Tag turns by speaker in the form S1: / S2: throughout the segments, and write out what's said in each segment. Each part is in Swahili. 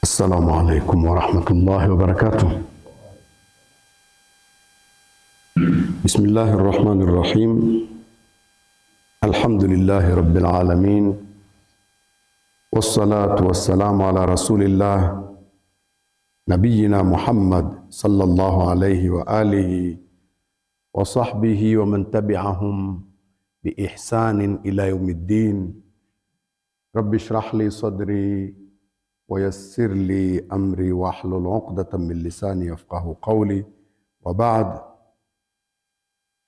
S1: السلام عليكم ورحمة الله وبركاته. بسم الله الرحمن الرحيم. الحمد لله رب العالمين، والصلاة والسلام على رسول الله نبينا محمد صلى الله عليه وآله وصحبه ومن تبعهم بإحسان إلى يوم الدين. رب اشرح لي صدري ويسر لي أمري واحلل عقدة من lisani yafqahu qawli. Wa baad,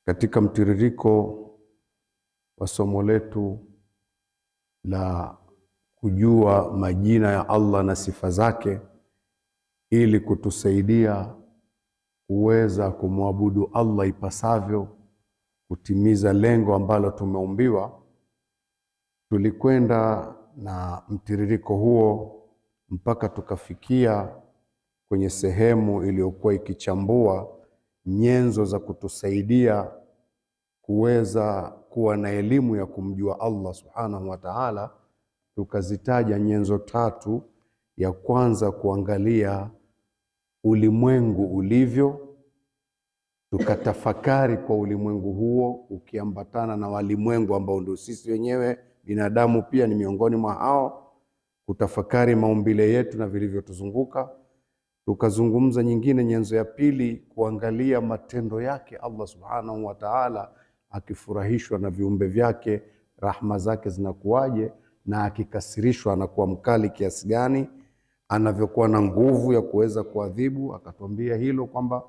S1: katika mtiririko wa somo letu la kujua majina ya Allah na sifa zake ili kutusaidia kuweza kumwabudu Allah ipasavyo, kutimiza lengo ambalo tumeumbiwa, tulikwenda na mtiririko huo mpaka tukafikia kwenye sehemu iliyokuwa ikichambua nyenzo za kutusaidia kuweza kuwa na elimu ya kumjua Allah subhanahu wa ta'ala. Tukazitaja nyenzo tatu. Ya kwanza, kuangalia ulimwengu ulivyo, tukatafakari kwa ulimwengu huo ukiambatana na walimwengu ambao ndio sisi wenyewe binadamu, pia ni miongoni mwa hao, kutafakari maumbile yetu na vilivyotuzunguka. Tukazungumza nyingine, nyenzo ya pili, kuangalia matendo yake Allah subhanahu wa ta'ala, akifurahishwa na viumbe vyake rahma zake zinakuwaje, na akikasirishwa anakuwa mkali kiasi gani, anavyokuwa na nguvu ya kuweza kuadhibu. Akatuambia hilo kwamba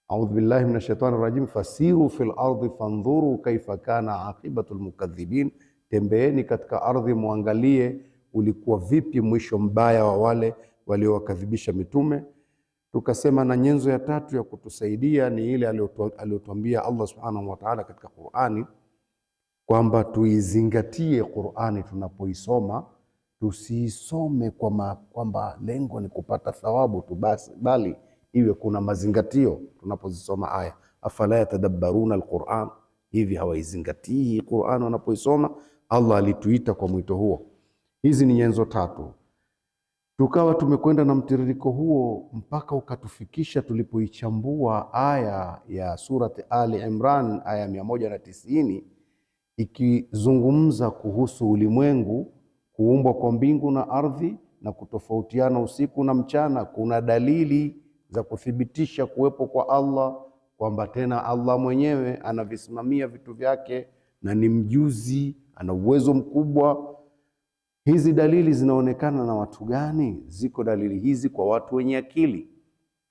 S1: a'udhu billahi minash shaitani rajim, fasiru fil ardi fandhuru kaifa kana aqibatul mukadhibin, tembeeni katika ardhi muangalie ulikuwa vipi mwisho mbaya wa wale waliowakadhibisha mitume. Tukasema na nyenzo ya tatu ya kutusaidia ni ile aliyotuambia Allah subhanahu wa ta'ala katika Qur'ani, kwamba tuizingatie Qur'ani tunapoisoma, tusiisome kwamba lengo ni kupata thawabu tu basi, bali iwe kuna mazingatio tunapozisoma aya. Afala yatadabbaruna alquran, hivi hawaizingatii Qur'an wanapoisoma? Allah alituita kwa mwito huo. Hizi ni nyenzo tatu. Tukawa tumekwenda na mtiririko huo mpaka ukatufikisha tulipoichambua aya ya surati Ali Imran aya 190, ikizungumza kuhusu ulimwengu, kuumbwa kwa mbingu na ardhi na kutofautiana usiku na mchana. Kuna dalili za kuthibitisha kuwepo kwa Allah, kwamba tena Allah mwenyewe anavisimamia vitu vyake na ni mjuzi, ana uwezo mkubwa. Hizi dalili zinaonekana na watu gani? Ziko dalili hizi kwa watu wenye akili.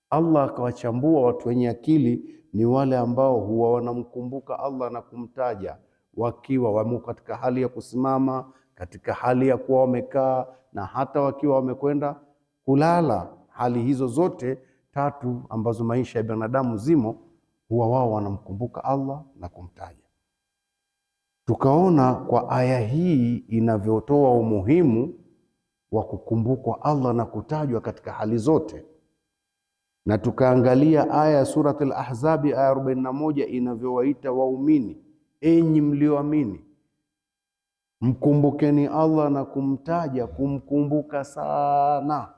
S1: Allah akawachambua watu wenye akili ni wale ambao huwa wanamkumbuka Allah na kumtaja wakiwa wamo katika hali ya kusimama, katika hali ya kuwa wamekaa, na hata wakiwa wamekwenda kulala. Hali hizo zote tatu ambazo maisha ya binadamu zimo, huwa wao wanamkumbuka Allah na kumtaja. Tukaona kwa aya hii inavyotoa umuhimu wa kukumbukwa Allah na kutajwa katika hali zote, na tukaangalia aya ya Surat al-Ahzab aya 41 inavyowaita waumini, enyi mlioamini, mkumbukeni Allah na kumtaja, kumkumbuka sana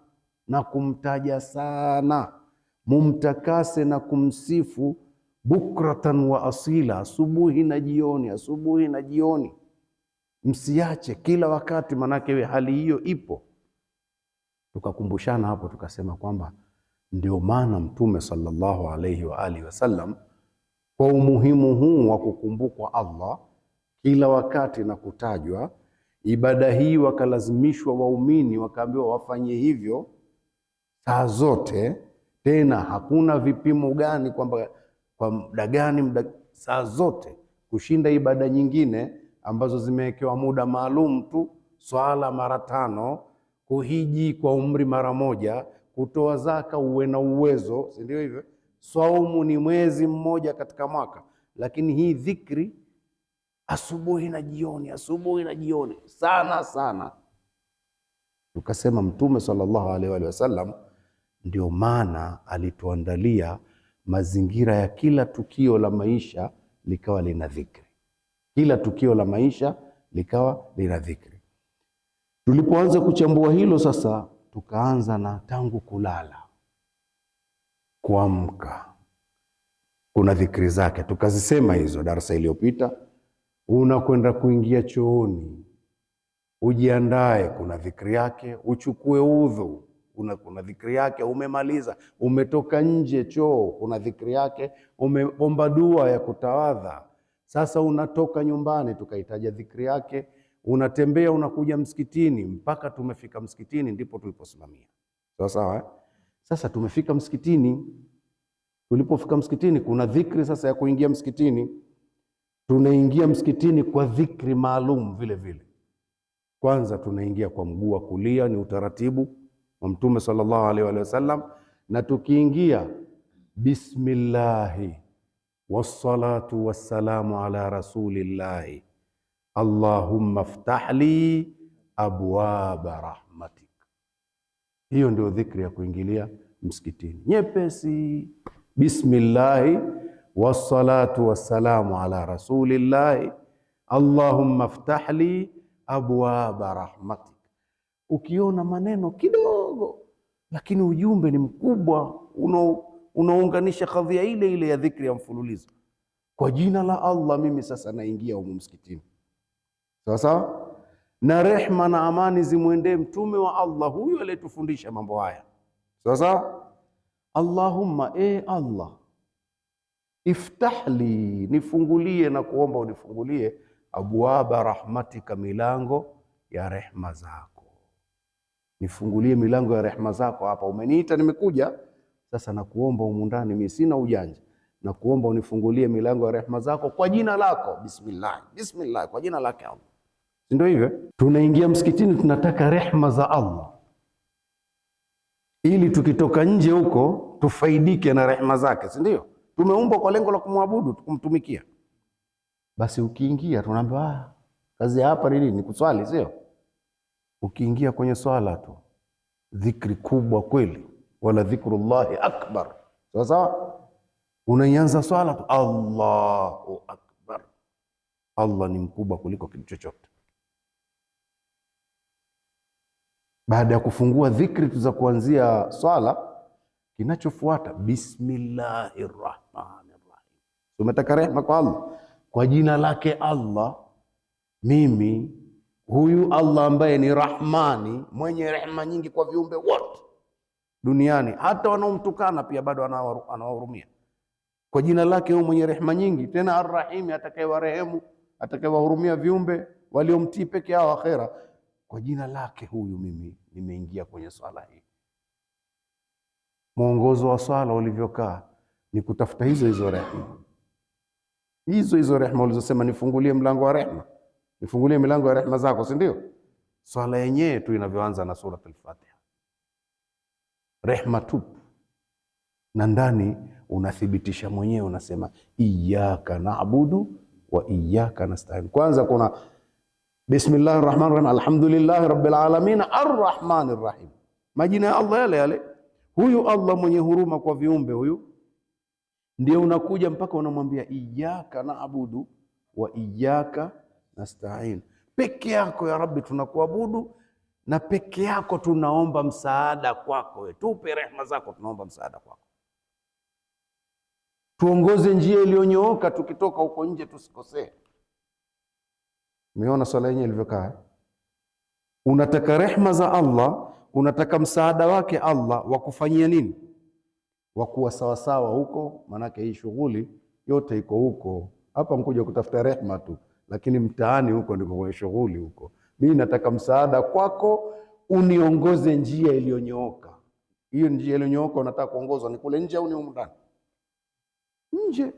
S1: na kumtaja sana, mumtakase na kumsifu bukratan wa asila, asubuhi na jioni, asubuhi na jioni, msiache kila wakati, manake hali hiyo ipo. Tukakumbushana hapo, tukasema kwamba ndio maana Mtume sallallahu alayhi wa alihi wasallam, kwa umuhimu huu wa kukumbukwa Allah kila wakati na kutajwa, ibada hii wakalazimishwa waumini, wakaambiwa wafanye hivyo saa zote. Tena hakuna vipimo gani kwamba kwa muda gani, saa zote, kushinda ibada nyingine ambazo zimewekewa muda maalum tu. Swala mara 5, kuhiji kwa umri mara 1, kutoa zaka uwe na uwezo, si ndio hivyo? Saumu ni mwezi mmoja katika mwaka, lakini hii dhikri asubuhi na jioni, asubuhi na jioni, sana sana. Tukasema Mtume sallallahu alaihi wasallam ndio maana alituandalia mazingira ya kila tukio la maisha likawa lina dhikri. Kila tukio la maisha likawa lina dhikri. Tulipoanza kuchambua hilo sasa, tukaanza na tangu kulala, kuamka, kuna dhikri zake tukazisema hizo darasa iliyopita. Unakwenda kuingia chooni, ujiandae, kuna dhikri yake. Uchukue udhu, kuna dhikri yake. Umemaliza, umetoka nje choo, kuna dhikri yake. Umeomba dua ya kutawadha, sasa unatoka nyumbani, tukahitaja dhikri yake. Unatembea, unakuja msikitini, mpaka tumefika msikitini ndipo tuliposimamia. Sawa sawa. Sasa tumefika msikitini. Tulipofika msikitini, kuna dhikri sasa ya kuingia msikitini. Tunaingia msikitini kwa dhikri maalum vile vile. Kwanza tunaingia kwa mguu wa kulia, ni utaratibu wa Mtume sallallahu alaihi wasallam, na tukiingia bismillahi wassalatu wassalamu ala rasulillahi Allahumma ftah li abwaba rahmatik. Hiyo ndio dhikri ya kuingilia msikitini, nyepesi. Bismillahi wassalatu wassalamu ala rasulillahi Allahumma ftah li abwaba rahmatik. Ukiona maneno kidogo lakini ujumbe ni mkubwa, unaunganisha kadhia ile ile ya dhikri ya mfululizo. Kwa jina la Allah mimi sasa naingia humu msikitini. Sawa sawa, na rehma na amani zimwendee mtume wa Allah huyu aliyetufundisha mambo haya. Sawa sawa. Allahumma, Allah, iftahli, nifungulie, na kuomba unifungulie, abwaba rahmatika, milango ya rehma zako. Nifungulie milango ya rehma zako. Hapa umeniita, nimekuja sasa, na kuomba humu ndani, mimi sina ujanja, na kuomba unifungulie milango ya rehma zako kwa jina lako. Bismillah, bismillah, kwa jina lake Allah. Si ndio hivyo? Tunaingia msikitini, tunataka rehma za Allah ili tukitoka nje huko tufaidike na rehma zake, si ndio? Tumeumbwa kwa lengo la kumwabudu, kumtumikia. Basi ukiingia tunaambiwa kazi hapa ni nini? Ni kuswali, sio? Ukiingia kwenye swala tu, dhikri kubwa kweli, wala dhikrullahi akbar. Sasa unaianza swala tu, Allahu akbar, Allah ni mkubwa kuliko kitu chochote. Baada ya kufungua dhikri za kuanzia swala, kinachofuata bismillahir rahmanir rahim. Tumetaka rehema kwa Allah, kwa jina lake Allah, mimi huyu Allah ambaye ni Rahmani, mwenye rehema nyingi kwa viumbe wote duniani, hata wanaomtukana pia bado anawahurumia. Kwa jina lake huyu mwenye rehema nyingi, tena Ar-Rahim, atakayewarehemu, atakayewahurumia viumbe waliomtii peke yao akhera. Kwa jina lake huyu mimi nimeingia kwenye swala hii. Mwongozo wa swala ulivyokaa ni kutafuta hizo rehema, hizo rehema ulizosema, nifungulie mlango wa rehema, nifungulie milango ya rehema zako, si ndio? Swala yenyewe tu inavyoanza na sura al-Fatiha, rehema tu, na ndani unathibitisha mwenyewe, unasema iyyaka na'budu wa iyyaka nasta'in. Kwanza kuna bismillahir rahmanir rahim, alhamdulillahi rabbil alamin arrahmanir rahim, majina ya Allah yale yale. Huyu Allah mwenye huruma kwa viumbe, huyu ndio unakuja mpaka unamwambia iyyaka na'budu wa iyyaka nasta'in. Peke yako ya Rabbi tunakuabudu, na peke yako tunaomba msaada kwako. Wewe tupe rehema zako, tunaomba msaada kwako. Tuongoze njia iliyonyooka, tukitoka huko nje tusikosee. Umeona swala yenyewe ilivyokaa? Unataka rehema za Allah, unataka msaada wake Allah wa kufanyia nini? Wa kuwa sawasawa huko, manake hii shughuli yote iko huko. Hapa mkuja kutafuta rehema tu, lakini mtaani huko ndiko kwenye shughuli huko. Mimi nataka msaada kwako, uniongoze njia iliyonyooka. Hiyo njia iliyonyooka unataka kuongozwa ni kule nje au ni humu ndani? Nje.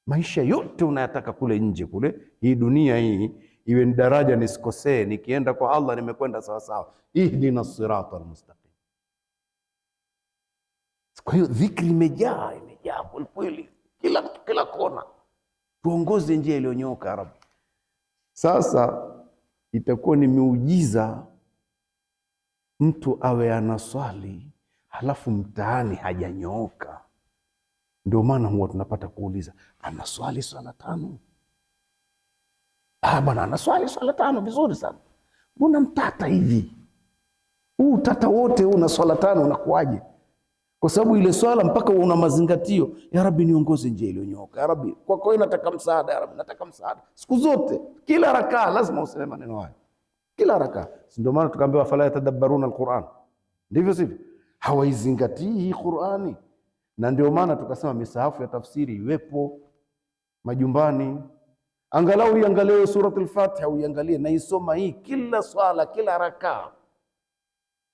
S1: Maisha yote unayataka kule nje kule. Hii dunia hii iwe ni daraja nisikosee, nikienda kwa Allah nimekwenda sawa sawa. Ihdina sirata almustaqim. Kwa hiyo dhikri imejaa kweli, kila kona. Tuongoze njia iliyonyooka ya Rabbi. Sasa itakuwa ni miujiza mtu awe anaswali halafu mtaani hajanyooka. Ndio maana huwa tunapata kuuliza, anaswali swala tano? Bwana anaswali swala tano vizuri sana, mbona mtata hivi? Huu tata wote una swala tano unakuaje? Kwa sababu ile swala mpaka una mazingatio. Ya Rabbi niongoze njia iliyonyooka. Ya Rabbi kwa kweli nataka msaada. Ya Rabbi nataka msaada. Siku zote kila rakaa lazima useme maneno haya. Kila rakaa. Ndio maana tukaambiwa fala yatadabbaruna alquran. Ndivyo sivyo? Hawaizingatii hii Qur'ani. Na ndio maana tukasema misahafu ya tafsiri iwepo majumbani. Angalau iangalie suratul Fatiha, uiangalie na isoma hii kila swala, kila rakaa.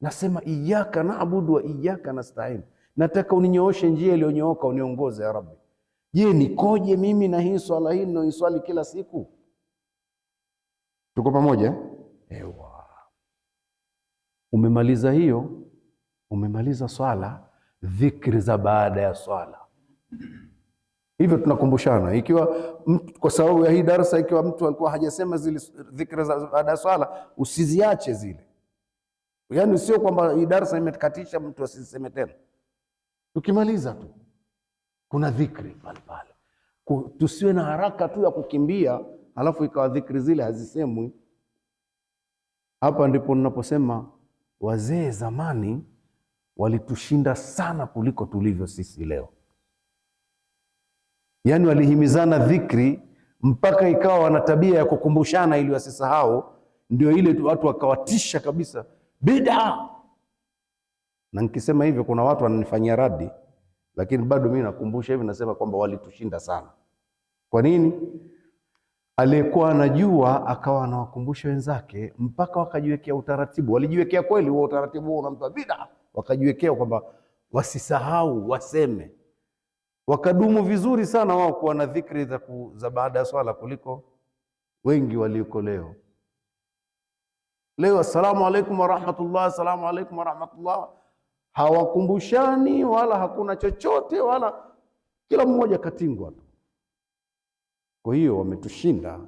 S1: Nasema iyyaka na'budu wa iyyaka nasta'in. Nataka uninyooshe njia iliyonyooka, uniongoze ya Rabbi. Je, nikoje mimi na hii swala hii ninayoiswali kila siku? Tuko pamoja? Ewa. Umemaliza hiyo, umemaliza swala, dhikri za baada ya swala. Hivyo tunakumbushana, ikiwa kwa sababu ya hii darasa, ikiwa mtu alikuwa hajasema zile dhikri za baada ya swala, usiziache zile. Yaani sio kwamba hii darasa imekatisha mtu asiseme tena. Tukimaliza tu kuna dhikri pale pale. Tusiwe na haraka tu ya kukimbia halafu ikawa dhikri zile hazisemwi. Hapa ndipo ninaposema wazee zamani walitushinda sana kuliko tulivyo sisi leo. Yaani walihimizana dhikri mpaka ikawa wana tabia ya kukumbushana ili wasisahau. Ndio ile watu wakawatisha kabisa bid'a. Na nikisema hivyo kuna watu wananifanyia radi, lakini bado mimi nakumbusha hivi, nasema kwamba walitushinda sana. Kwa nini? Aliyekuwa anajua akawa anawakumbusha wenzake mpaka wakajiwekea utaratibu. Walijiwekea kweli huo utaratibu huo, unampa bid'a, wakajiwekea kwamba wasisahau, waseme. Wakadumu vizuri sana wao kuwa na dhikri za baada ya swala kuliko wengi walioko leo. Leo assalamu alaikum wa rahmatullah, assalamu alaikum wa rahmatullah, hawakumbushani wala hakuna chochote, wala kila mmoja katingwa tu. Kwa hiyo wametushinda,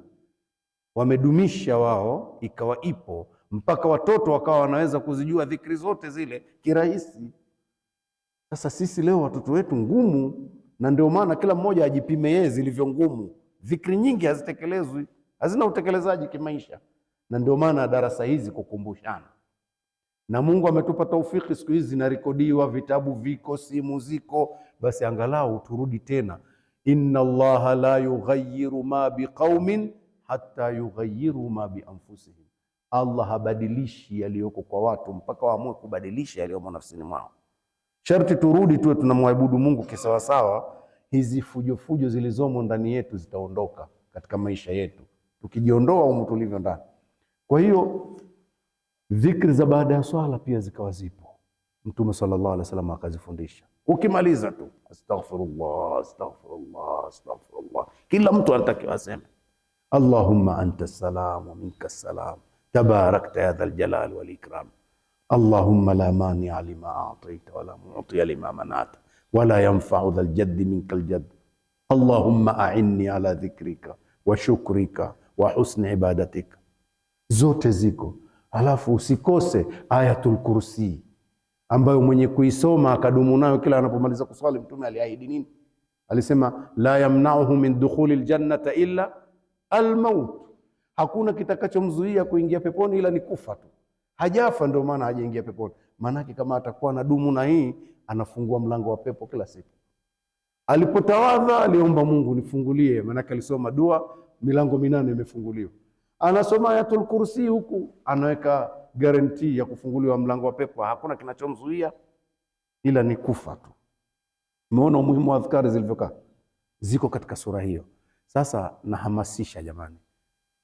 S1: wamedumisha wao, ikawa ipo mpaka watoto wakawa wanaweza kuzijua dhikri zote zile kirahisi. Sasa sisi leo watoto wetu ngumu, na ndio maana kila mmoja ajipime yeye zilivyo ngumu. Dhikri nyingi hazitekelezwi, hazina utekelezaji kimaisha. Na ndio maana darasa hizi kukumbushana. Na Mungu ametupa taufiki, siku hizi zinarekodiwa, vitabu viko, simu ziko, basi angalau turudi tena. Inna Allaha la yughayyiru ma biqaumin hatta yughayyiru ma bi anfusihim. Allah habadilishi yaliyoko kwa watu mpaka waamue kubadilisha yaliyomo nafsini mwao. Sharti turudi tuwe tunamwabudu Mungu kisawasawa. Hizi fujo zilizomo ndani yetu zitaondoka katika maisha yetu, tukijiondoa humu tulivyo ndani. Kwa hiyo dhikri za baada ya swala pia zikawa zipo. Mtume sallallahu alaihi wasallam akazifundisha. Ukimaliza tu astaghfirullah, astaghfirullah, astaghfirullah. Kila mtu anatakiwa aseme Allahumma anta salam wa minka salam, tabarakta ya dhal jalal wal ikram. Allahumma la mani'a lima a'tayta wa la mu'tiya lima mana'ta wa la yanfa'u dhal jaddi minkal jadd. Allahumma a'inni ala dhikrika wa shukrika wa husni ibadatika. Zote ziko. Halafu usikose ayatul kursi, ambayo mwenye kuisoma akadumu nayo kila anapomaliza kuswali. Mtume aliahidi nini? Alisema la yamna'uhu min dukhuli aljannata illa almaut. Hakuna kitakachomzuia kuingia peponi ila ni kufa tu. Hajafa ndio maana hajaingia peponi. Maanake kama atakuwa na dumu na hii, anafungua mlango wa pepo kila siku. Alipotawadha aliomba Mungu nifungulie, maanake alisoma dua, milango 8 imefunguliwa. Anasoma ayatul kursi huku, anaweka guarantee ya kufunguliwa mlango wa pepo. Hakuna kinachomzuia ila ni kufa tu. Umeona umuhimu wa adhkari zilivyokaa? Ziko katika sura hiyo. Sasa nahamasisha jamani,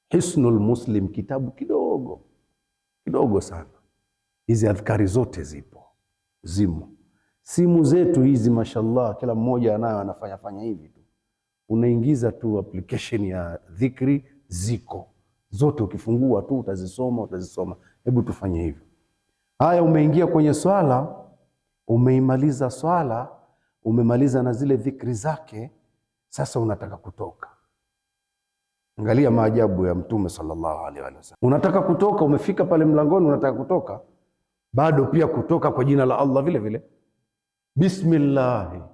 S1: Hisnul Muslim, kitabu kidogo sana. Hizi adhkari zote zimo. Simu zetu hizi mashallah, kila mmoja anayo, anafanya hivi tu. Unaingiza tu application ya dhikri, ziko zote, ukifungua tu utazisoma. Hebu tufanye hivyo. Haya, umeingia kwenye swala, umeimaliza swala, umemaliza na zile dhikri zake, sasa unataka kutoka. Angalia maajabu ya Mtume sallallahu alaihi wasallam. Unataka kutoka, umefika pale mlangoni, unataka kutoka, bado pia kutoka kwa jina la Allah vile vile. Bismillah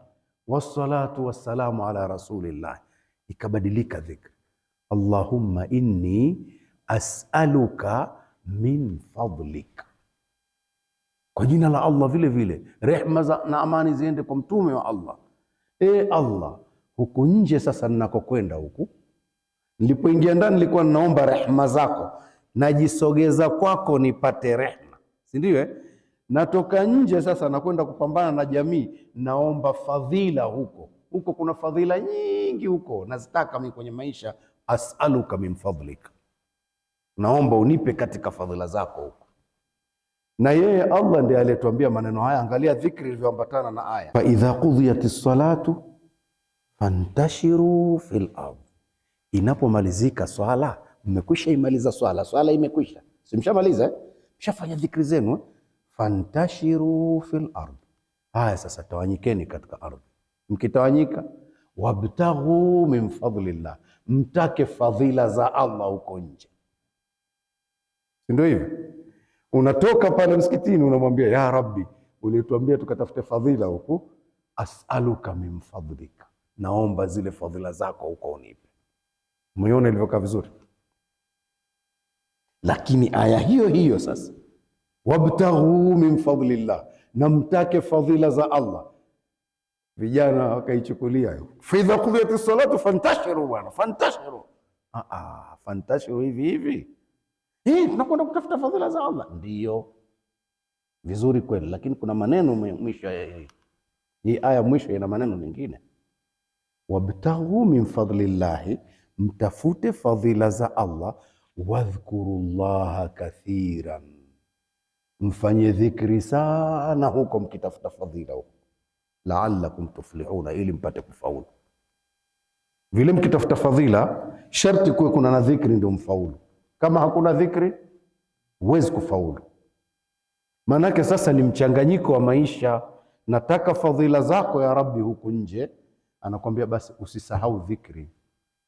S1: wassalatu wassalamu ala rasulillah. Ikabadilika dhikri. Allahumma inni as'aluka min fadlik. Kwa jina la Allah vile vile, rehma na amani ziende kwa mtume wa Allah. Allah, huku nje sasa ninakokwenda huku, nilipoingia ndani nilikuwa ninaomba rehma zako, najisogeza kwako nipate rehma, si ndio? Natoka nje sasa nakwenda kupambana na jamii, naomba fadhila huko. Huko kuna fadhila nyingi huko, nazitaka mimi kwenye maisha. As'aluka min fadlika, naomba unipe katika fadhila zako huko. Na yeye Allah ndiye aliyetuambia maneno haya. Angalia dhikri ilivyoambatana na aya, fa idha qudiyatis salatu fantashiru fil ardh. Inapomalizika swala, mmekwisha imaliza swala imekwisha, simshamaliza mshafanya dhikri zenu, fantashiru fil ardh. Haya sasa tawanyikeni katika ardhi. Mkitawanyika, wabtaghu min fadlillah, mtake fadhila za Allah huko nje, si ndio hivyo? Unatoka pale msikitini unamwambia, ya Rabbi, ulituambia tukatafute fadhila huku, as'aluka min fadlika, naomba zile fadhila zako huko unipe. Umeona ilivyokaa vizuri? Lakini aya hiyo hiyo sasa, wabtaghu min fadlillah, na mtake fadhila za Allah, vijana wakaichukulia hiyo, fa idha qudiyatis salatu fantashiru, bwana fantashiru. Fantashiru hivi tunakwenda kutafuta fadhila za Allah. Ndiyo vizuri kweli, lakini kuna maneno mwisho. Hii aya mwisho ina maneno mengine, wabtaghu min fadlillahi, mtafute fadhila za Allah, wadhkurullaha kathiran, mfanye dhikri sana huko mkitafuta fadhila huko, la'allakum tuflihuna, ili mpate kufaulu. Vile mkitafuta fadhila sharti kuwe kuna na dhikri ndio mfaulu. Kama hakuna dhikri huwezi kufaulu. Maanake sasa ni mchanganyiko wa maisha. Nataka fadhila zako ya Rabbi huku nje, anakwambia basi usisahau dhikri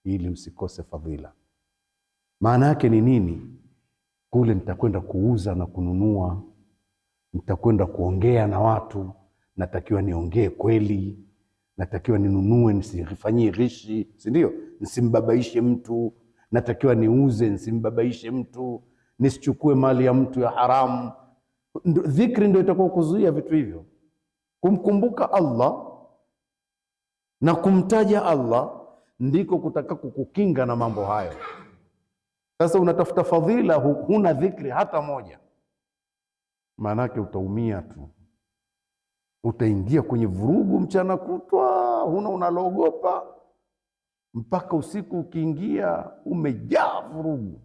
S1: ili usikose fadhila. Maana yake ni nini? Kule nitakwenda kuuza na kununua, nitakwenda kuongea na watu, natakiwa niongee kweli, natakiwa ninunue nisifanyie ghishi, si ndio? Nisimbabaishe mtu, natakiwa niuze nisimbabaishe mtu, nisichukue mali ya mtu ya haramu. Dhikri ndio itakuwa kuzuia vitu hivyo. Kumkumbuka Allah na kumtaja Allah ndiko kutaka kukukinga na mambo hayo. Sasa unatafuta fadhila, huna dhikri hata moja, maanake utaumia tu, utaingia kwenye vurugu mchana kutwa, huna unaloogopa, mpaka usiku ukiingia umejaa vurugu.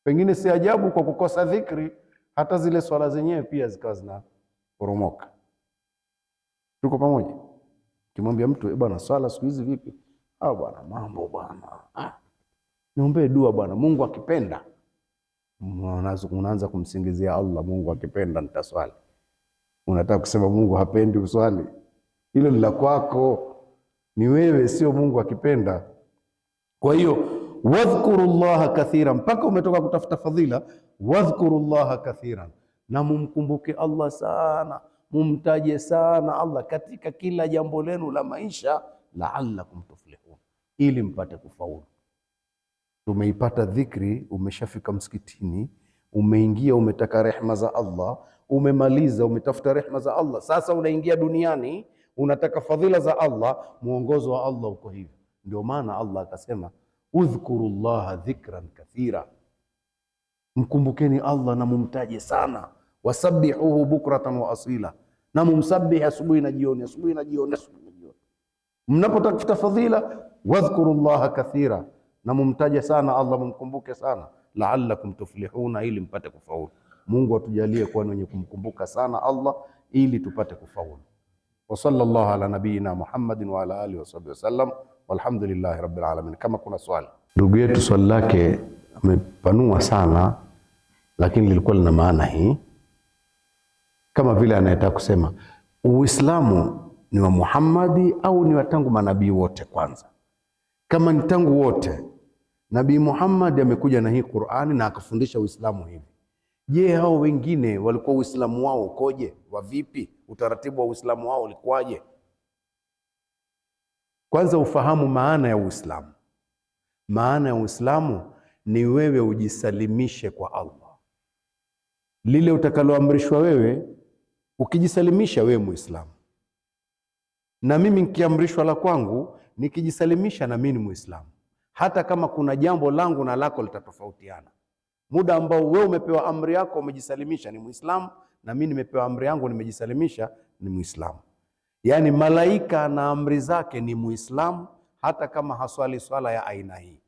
S1: Pengine si ajabu kwa kukosa dhikri hata zile swala zenyewe pia zikawa zinaporomoka. Tuko pamoja? Kimwambia mtu bwana, swala siku hizi vipi? Bwana mambo bwana, niombee dua bwana, Mungu akipenda. Unaanza kumsingizia Allah, Mungu akipenda nitaswali. Unataka kusema Mungu hapendi uswali? Hilo ni la kwako, ni wewe, sio Mungu akipenda. Kwa hiyo wadhkurullaha kathira, mpaka umetoka kutafuta fadhila, wadhkurullaha kathiran, na mumkumbuke Allah sana, mumtaje sana Allah katika kila jambo lenu la maisha, la'allakum tuflihun, ili mpate kufaulu. Tumeipata dhikri, umeshafika msikitini, umeingia, umetaka rehma za Allah, umemaliza, umetafuta rehma za Allah. Sasa unaingia duniani, unataka fadhila za Allah, muongozo wa Allah uko hivi. Ndio maana Allah akasema udhkurullaha dhikran kathira, mkumbukeni Allah na mumtaje sana, wasabbihuhu bukratan wa asila, na mumsabihi asubuhi na jioni, asubuhi na jioni, asubuhi na jioni. Mnapotafuta fadhila, wadhkurullaha kathira, na mumtaje sana Allah, mumkumbuke sana, la'allakum tuflihuna, ili mpate kufaulu. Mungu atujalie kuwa wenye kumkumbuka sana Allah ili tupate kufaulu. Wa sallallahu ala nabiyina Muhammadin wa ala alihi wa sahbihi wasallam, walhamdulillahi rabbil alamin. Kama kuna swali, ndugu yetu swali lake amepanua sana, lakini lilikuwa lina maana hii, kama vile anayetaka kusema Uislamu ni wa Muhammadi au ni wa tangu manabii wote? Kwanza, kama ni tangu wote, Nabii Muhammad amekuja na hii Qur'ani na akafundisha Uislamu hivi. Je, hao wengine walikuwa Uislamu wao ukoje? Wa vipi? Utaratibu wa Uislamu wao ulikuwaje? Kwanza ufahamu maana ya Uislamu. Maana ya Uislamu ni wewe ujisalimishe kwa Allah. lile utakaloamrishwa wewe, ukijisalimisha wewe Muislamu, na mimi nikiamrishwa la kwangu nikijisalimisha, na mimi ni Muislamu, hata kama kuna jambo langu na lako litatofautiana. Muda ambao wewe umepewa amri yako umejisalimisha, ni Muislamu, na mimi nimepewa amri yangu nimejisalimisha, ni Muislamu. Yaani malaika na amri zake ni Muislamu, hata kama haswali swala ya aina hii,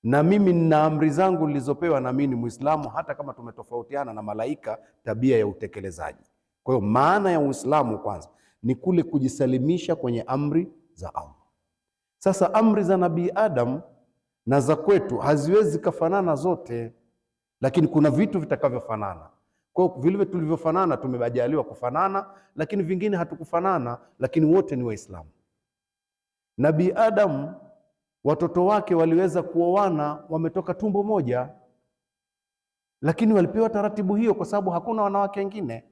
S1: na mimi nina amri zangu nilizopewa, na mimi ni Muislamu, hata kama tumetofautiana na malaika tabia ya utekelezaji. Kwa hiyo maana ya Uislamu kwanza ni kule kujisalimisha kwenye amri za Allah. Sasa amri za Nabii Adam na za kwetu haziwezi kufanana zote, lakini kuna vitu vitakavyofanana. Kwa hiyo vile tulivyofanana tumebajaliwa kufanana, lakini vingine hatukufanana, lakini wote ni Waislamu. Nabii Adam watoto wake waliweza kuoana, wametoka tumbo moja, lakini walipewa taratibu hiyo kwa sababu hakuna wanawake wengine.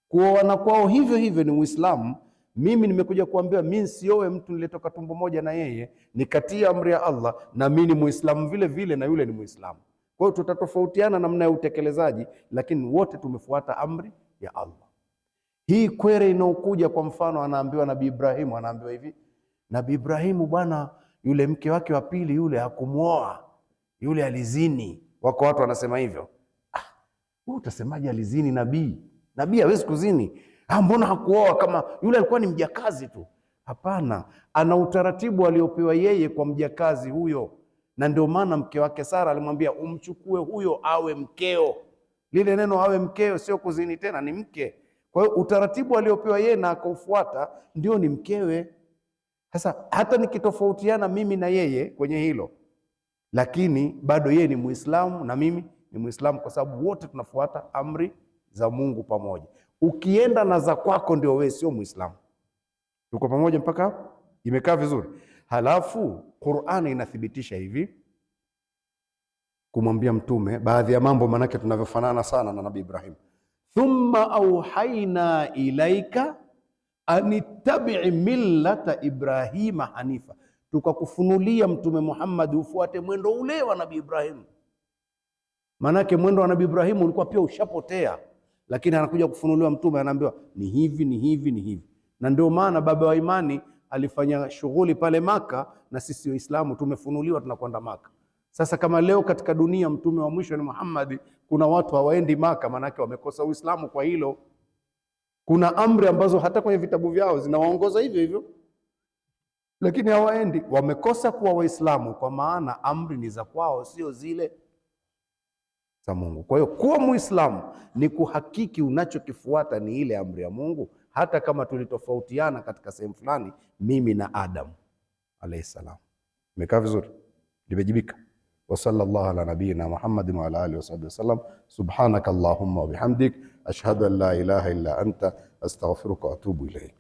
S1: Kuoana kwao hivyo hivyo ni Uislamu. Mimi nimekuja kuambiwa mimi sioe mtu nilitoka tumbo moja na yeye, nikatia amri ya Allah, na mimi ni Muislamu vile vile na yule ni Muislamu. Kwa hiyo tutatofautiana namna ya utekelezaji, lakini wote tumefuata amri ya Allah. Hii kwere inaokuja, kwa mfano anaambiwa Nabii Ibrahimu, anaambiwa hivi, Nabii Ibrahimu bwana, yule mke wake wa pili yule hakumuoa, yule alizini. Wako watu wanasema hivyo. Wewe utasemaje alizini? Nabii hawezi kuzini. Mbona hakuoa kama yule alikuwa ni mjakazi tu? Hapana, ana utaratibu aliopewa yeye kwa mjakazi huyo, na ndio maana mke wake Sara alimwambia umchukue huyo awe mkeo. Lile neno awe mkeo sio kuzini tena, ni mke. Kwa hiyo utaratibu aliopewa yeye na akaufuata ndio ni mkewe. Sasa hata nikitofautiana mimi na yeye kwenye hilo, lakini bado yeye ni Muislamu na mimi ni Muislamu, kwa sababu wote tunafuata amri za Mungu pamoja. Ukienda na za kwako ndio wewe sio Muislamu. Tuko pamoja mpaka hapo? Imekaa vizuri? Halafu Qur'ani inathibitisha hivi, kumwambia mtume baadhi ya mambo, manake tunavyofanana sana na Nabii Ibrahim. Thumma auhaina ilaika anittabi millata Ibrahima hanifa, tukakufunulia Mtume Muhammad ufuate mwendo ule wa Nabii Ibrahim. Manake mwendo wa Nabii Ibrahim ulikuwa pia ushapotea, lakini anakuja kufunuliwa mtume, anaambiwa ni hivi ni hivi ni hivi. Na ndio maana baba wa imani alifanya shughuli pale Maka, na sisi Waislamu tumefunuliwa tunakwenda Maka. Sasa kama leo katika dunia mtume wa mwisho ni Muhammad, kuna watu hawaendi Maka, manake wamekosa Uislamu kwa hilo. Kuna amri ambazo hata kwenye vitabu vyao zinawaongoza hivyo hivyo, lakini hawaendi, wamekosa kuwa Waislamu, kwa maana amri ni za kwao, sio zile za Mungu. Kwa hiyo kuwa Muislamu ni kuhakiki unachokifuata ni ile amri ya Mungu, hata kama tulitofautiana katika sehemu fulani, mimi na Adam alayhi salam. Imekaa vizuri? Limejibika? Wa sallallahu ala nabiyina Muhammadin wa ala alihi wa sallam. Subhanaka Allahumma wa bihamdik ashhadu an la ilaha illa anta astaghfiruka wa atubu ilaik.